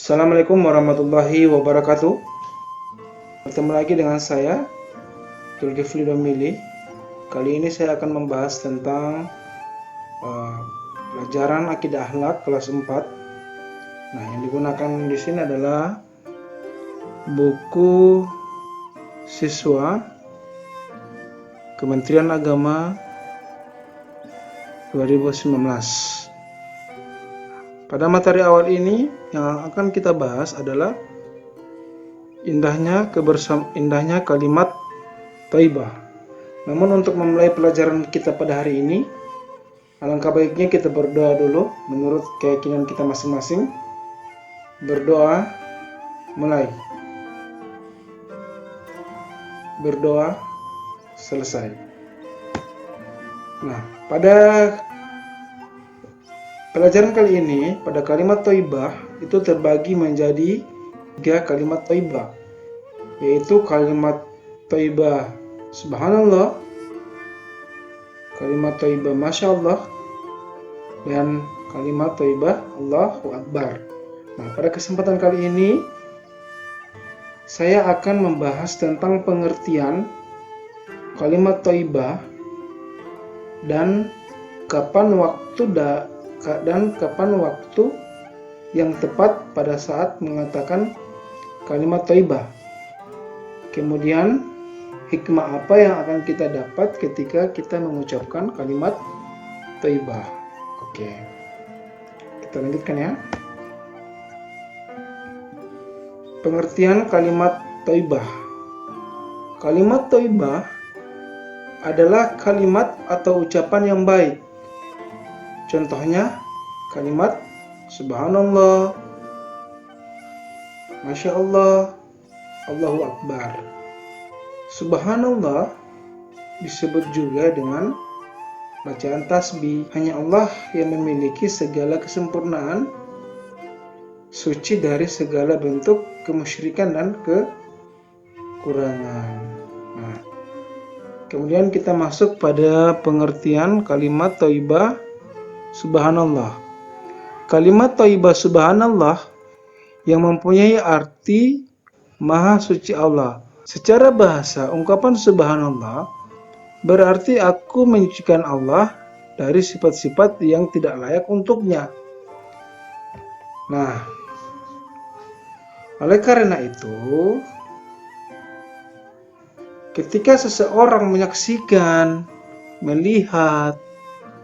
Assalamualaikum warahmatullahi wabarakatuh. Bertemu lagi dengan saya, Zulkifli Domili. Kali ini saya akan membahas tentang pelajaran akidah akhlak kelas 4. Nah, yang digunakan di sini adalah buku siswa Kementerian Agama 2019. Pada materi awal ini yang akan kita bahas adalah indahnya kalimat thayyibah. Namun untuk memulai pelajaran kita pada hari ini, alangkah baiknya kita berdoa dulu menurut keyakinan kita masing-masing. Berdoa, mulai. Berdoa, selesai. Nah, pada pelajaran kali ini, pada kalimat thayyibah itu terbagi menjadi 3 kalimat thayyibah, yaitu kalimat thayyibah subhanallah, kalimat thayyibah masya Allah, dan kalimat thayyibah Allahu Akbar. Nah, pada kesempatan kali ini saya akan membahas tentang pengertian kalimat thayyibah dan kapan waktu yang tepat pada saat mengatakan kalimat thayyibah. Kemudian hikmah apa yang akan kita dapat ketika kita mengucapkan kalimat thayyibah. Oke. Kita lanjutkan ya. Pengertian kalimat thayyibah. Kalimat thayyibah adalah kalimat atau ucapan yang baik. Contohnya kalimat subhanallah, masya Allah, Allahu Akbar. Subhanallah disebut juga dengan bacaan tasbih. Hanya Allah yang memiliki segala kesempurnaan, suci dari segala bentuk kemusyrikan dan kekurangan. Nah, kemudian kita masuk pada pengertian kalimat thayyibah subhanallah. Kalimat thayyibah subhanallah yang mempunyai arti maha suci Allah. Secara bahasa, ungkapan subhanallah berarti aku menyucikan Allah dari sifat-sifat yang tidak layak untuknya. Nah, oleh karena itu, ketika seseorang menyaksikan, melihat,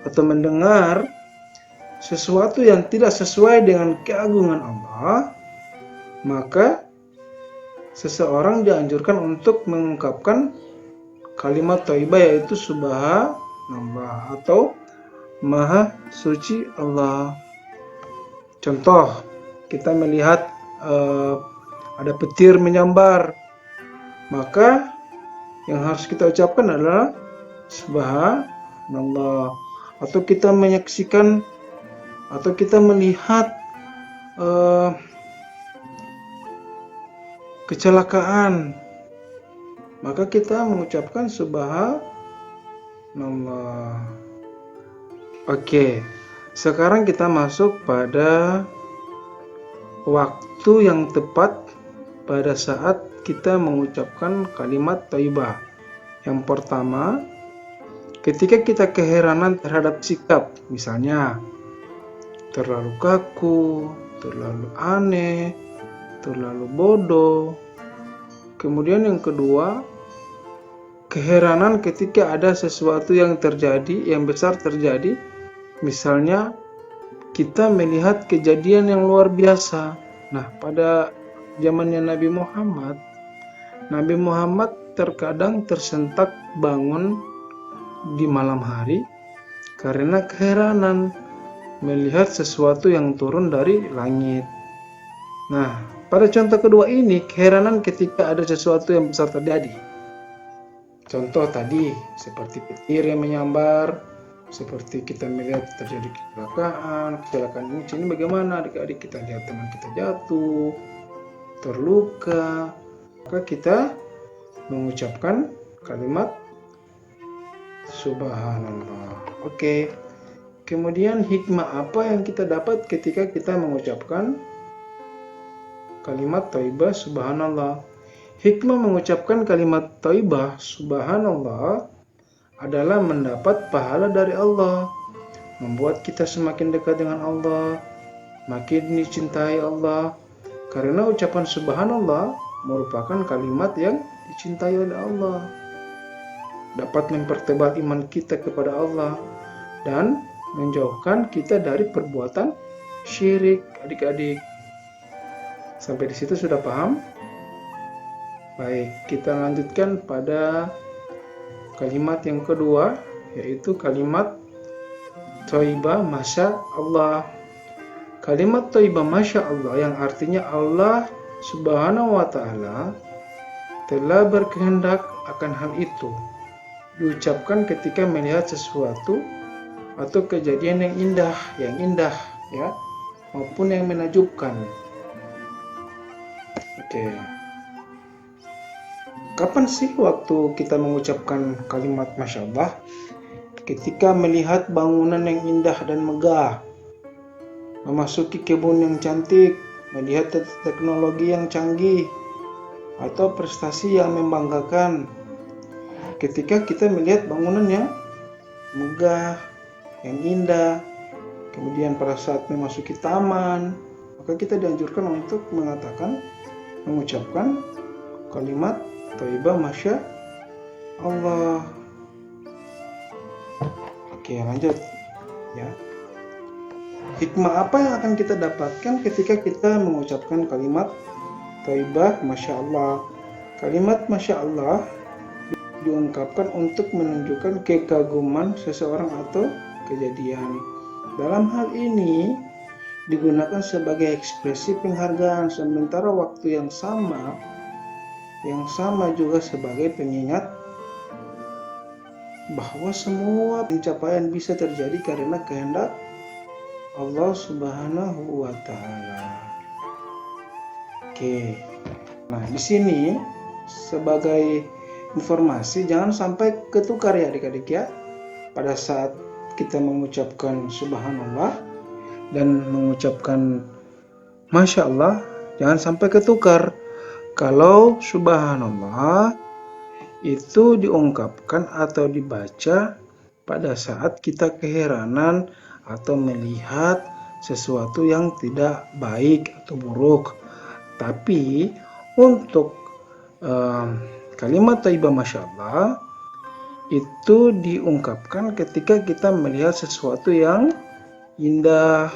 atau mendengar sesuatu yang tidak sesuai dengan keagungan Allah, maka seseorang dianjurkan untuk mengungkapkan kalimat thayyibah, yaitu subhanallah atau maha suci Allah. Contoh, kita melihat ada petir menyambar, maka yang harus kita ucapkan adalah subhanallah. Atau kita menyaksikan atau kita melihat kecelakaan, maka kita mengucapkan subhanallah. Oke, sekarang kita masuk pada waktu yang tepat pada saat kita mengucapkan kalimat thayyibah. Yang pertama, ketika kita keheranan terhadap sikap, misalnya terlalu kaku, terlalu aneh, terlalu bodoh. Kemudian yang kedua, keheranan ketika ada sesuatu yang terjadi, yang besar terjadi. Misalnya kita melihat kejadian yang luar biasa. Nah, pada zamannya Nabi Muhammad terkadang tersentak bangun di malam hari karena keheranan melihat sesuatu yang turun dari langit. Nah, pada contoh kedua ini, keheranan ketika ada sesuatu yang besar terjadi. Contoh tadi seperti petir yang menyambar, seperti kita melihat terjadi kecelakaan ini bagaimana adik-adik, kita lihat teman kita jatuh, terluka, maka kita mengucapkan kalimat subhanallah. Oke. Kemudian hikmah apa yang kita dapat ketika kita mengucapkan kalimat thayyibah subhanallah. Hikmah mengucapkan kalimat thayyibah subhanallah adalah mendapat pahala dari Allah, membuat kita semakin dekat dengan Allah, makin dicintai Allah. Karena ucapan subhanallah merupakan kalimat yang dicintai oleh Allah, dapat mempertebal iman kita kepada Allah dan menjauhkan kita dari perbuatan syirik. Adik-adik, sampai di situ sudah paham? Baik, kita lanjutkan pada kalimat yang kedua, yaitu kalimat thayyibah masya Allah. Kalimat thayyibah masya Allah yang artinya Allah subhanahu wa ta'ala telah berkehendak akan hal itu, diucapkan ketika melihat sesuatu atau kejadian yang indah ya, maupun yang menakjubkan. Oke. Kapan sih waktu kita mengucapkan kalimat masya Allah? Ketika melihat bangunan yang indah dan megah, memasuki kebun yang cantik, melihat teknologi yang canggih, atau prestasi yang membanggakan. Ketika kita melihat bangunan yang megah, yang indah, kemudian pada saat memasuki taman, maka kita dianjurkan untuk mengucapkan kalimat thayyibah masya Allah. Oke, lanjut ya. Hikmah apa yang akan kita dapatkan ketika kita mengucapkan kalimat thayyibah masya Allah? Kalimat masya Allah diungkapkan untuk menunjukkan kekaguman seseorang atau kejadian. Dalam hal ini digunakan sebagai ekspresi penghargaan, sementara waktu yang sama juga sebagai pengingat bahwa semua pencapaian bisa terjadi karena kehendak Allah subhanahu wa ta'ala. Oke. Nah, di sini sebagai informasi, jangan sampai ketukar ya adik-adik ya. Pada saat kita mengucapkan subhanallah dan mengucapkan masya Allah, jangan sampai ketukar. Kalau subhanallah itu diungkapkan atau dibaca pada saat kita keheranan atau melihat sesuatu yang tidak baik atau buruk. Tapi untuk kalimat thayyibah masya Allah itu diungkapkan ketika kita melihat sesuatu yang indah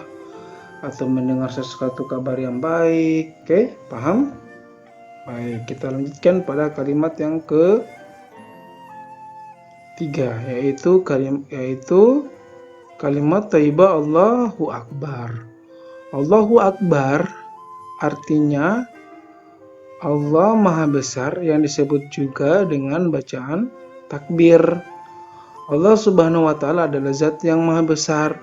atau mendengar sesuatu kabar yang baik. Oke, paham? Baik, kita lanjutkan pada kalimat yang ketiga, yaitu kalimat thayyibah Allahu Akbar. Allahu Akbar artinya Allah Maha Besar, yang disebut juga dengan bacaan takbir. Allah Subhanahu wa Ta'ala adalah Zat yang Maha Besar.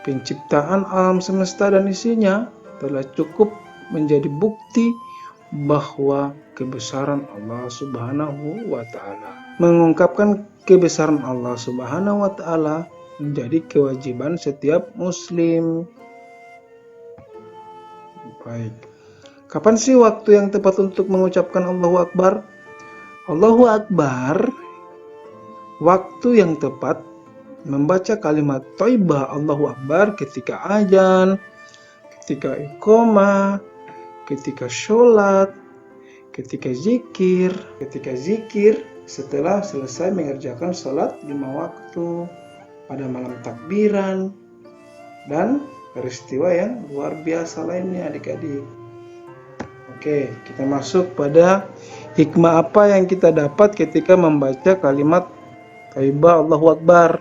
Penciptaan alam semesta dan isinya telah cukup menjadi bukti bahwa kebesaran Allah Subhanahu wa Ta'ala. Mengungkapkan kebesaran Allah Subhanahu wa Ta'ala menjadi kewajiban setiap muslim. Baik. Kapan sih waktu yang tepat untuk mengucapkan Allahu Akbar? Allahu Akbar, waktu yang tepat membaca kalimat thayyibah Allahu Akbar ketika azan, ketika iqamah, ketika sholat, ketika zikir setelah selesai mengerjakan sholat 5 waktu, pada malam takbiran, dan peristiwa yang luar biasa lainnya adik-adik. Oke, kita masuk pada hikmah apa yang kita dapat ketika membaca kalimat thayyibah Allahu Akbar.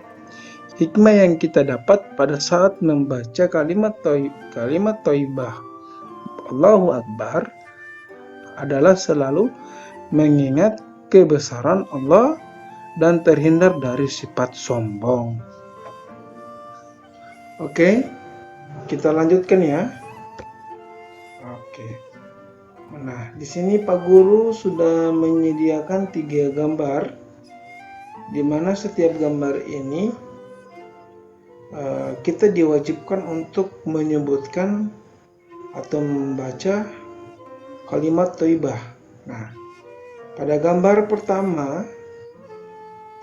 Hikmah yang kita dapat pada saat membaca kalimat thayyibah Allahu Akbar adalah selalu mengingat kebesaran Allah dan terhindar dari sifat sombong. Oke, kita lanjutkan ya. Oke. Nah, di sini Pak Guru sudah menyediakan 3 gambar, di mana setiap gambar ini kita diwajibkan untuk menyebutkan atau membaca kalimat thayyibah. Nah, pada gambar pertama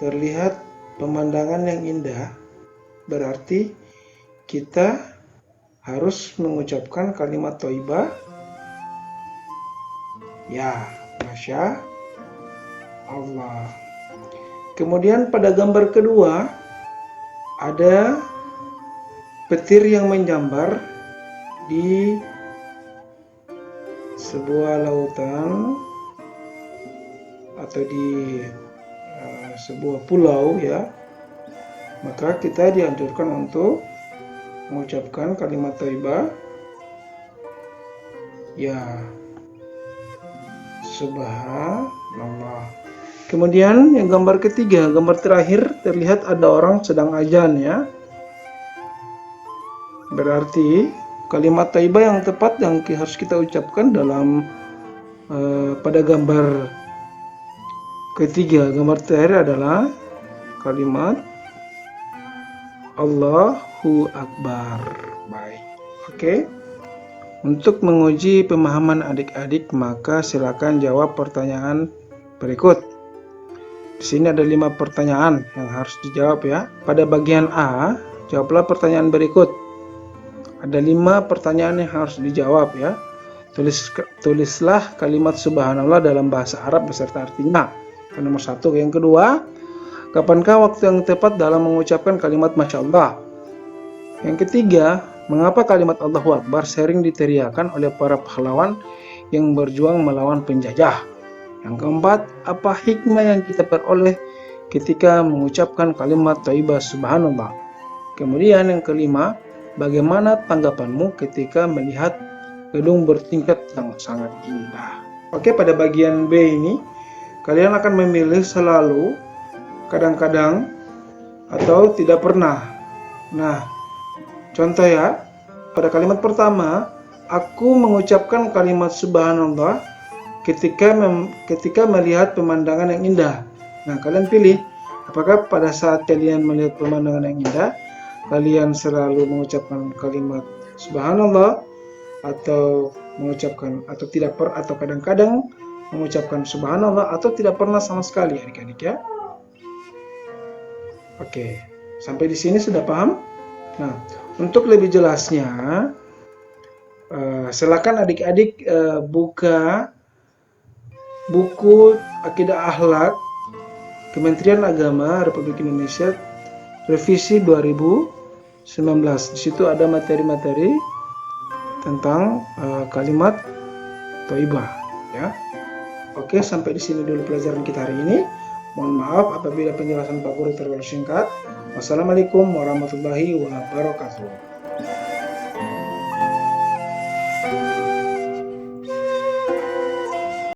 terlihat pemandangan yang indah, berarti kita harus mengucapkan kalimat thayyibah. Ya, Masya Allah. Kemudian pada gambar kedua ada petir yang menjambar di sebuah lautan atau di sebuah pulau ya. Maka kita dianjurkan untuk mengucapkan kalimat thayyibah. Ya, subhanallah. Kemudian yang gambar ketiga, gambar terakhir terlihat ada orang sedang azan ya. Berarti kalimat thayyibah yang tepat yang harus kita ucapkan dalam pada gambar ketiga, gambar terakhir adalah kalimat Allahu Akbar. Baik. Oke. Untuk menguji pemahaman adik-adik, maka silakan jawab pertanyaan berikut. Di sini ada 5 pertanyaan yang harus dijawab ya. Pada bagian A, jawablah pertanyaan berikut. Ada 5 pertanyaan yang harus dijawab ya. Tulislah kalimat subhanallah dalam bahasa Arab beserta artinya. Nomor 1. Yang kedua, kapankah waktu yang tepat dalam mengucapkan kalimat Masya Allah? Yang ketiga, mengapa kalimat Allahu Akbar sering diteriakan oleh para pahlawan yang berjuang melawan penjajah? Yang keempat, apa hikmah yang kita peroleh ketika mengucapkan kalimat thayyibah subhanallah? Kemudian yang kelima, bagaimana tanggapanmu ketika melihat gedung bertingkat yang sangat indah? Oke, pada bagian B ini, kalian akan memilih selalu, kadang-kadang, atau tidak pernah. Nah, contoh ya, pada kalimat pertama, aku mengucapkan kalimat subhanallah ketika melihat pemandangan yang indah. Nah, kalian pilih, apakah pada saat kalian melihat pemandangan yang indah, kalian selalu mengucapkan kalimat subhanallah, atau mengucapkan atau tidak atau kadang-kadang mengucapkan subhanallah, atau tidak pernah sama sekali adik-adik ya. Oke, sampai di sini sudah paham? Nah, untuk lebih jelasnya, silakan adik-adik buka buku Akidah Akhlak Kementerian Agama Republik Indonesia revisi 2019. Di situ ada materi-materi tentang kalimat thayyibah ya. Oke, sampai di sini dulu pelajaran kita hari ini. Mohon maaf apabila penjelasan Pak Guru terlalu singkat. Wassalamualaikum warahmatullahi wabarakatuh.